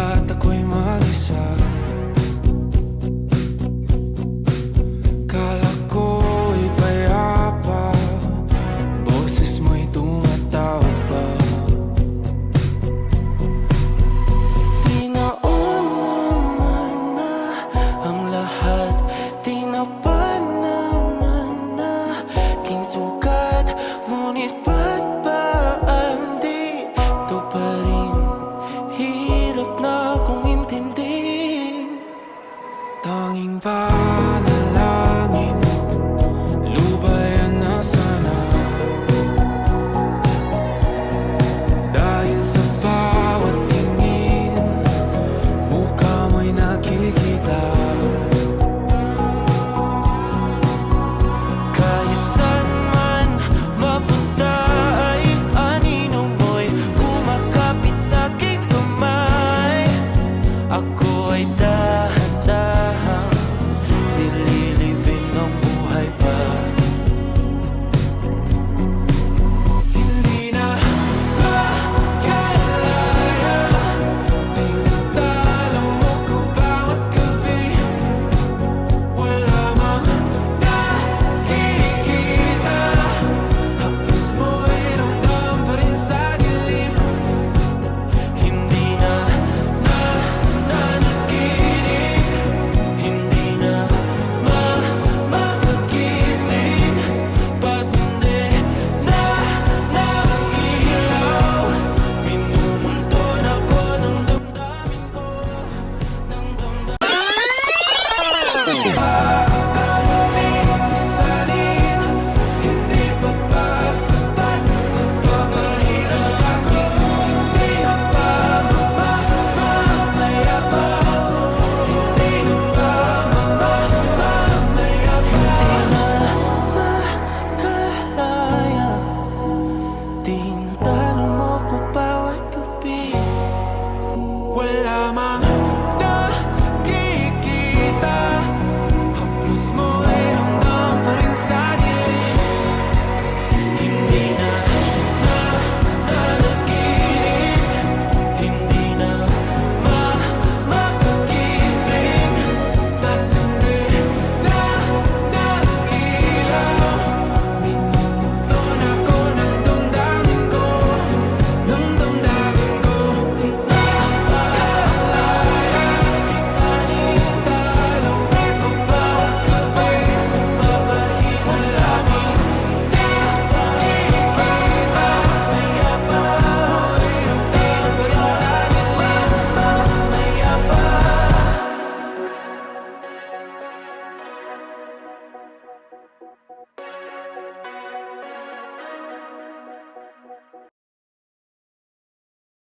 at ako'y mag-isa. Kala ko'y payapa, boses mo'y tumatawag pa. Di naman na ang lahat, di na pa naman na king sugat. Ngunit ba't ba di to pa rin? Hirap na kong intindihin. Tanging panalangin, lubayan na sana. Dahil sa bawat tingin, mukha mo'y nakikita. Kahit saan man mapunta ay anino mo'y kumakapit sa aking kamay. Ako ay dahan-dahang nililibing ng buhay pa. Hindi na makalaya, tinatalo mo ko bawat gabi. Wala mang nakikita, hapos mo'y ramdam pa rin sa dilim. Hindi na nanaginip, hindi na makagising. Pasindi na ng ilaw, minumulton ako ng damdamin ko, ng damdamin. Kakalaming salin, hindi pa ba sapat? Magpapahirap sa'kin, hindi na ba mamamaya pa? Hindi na ba mamamaya pa? Makalaya, tinatalo mo ko bawat gabi. Wala mang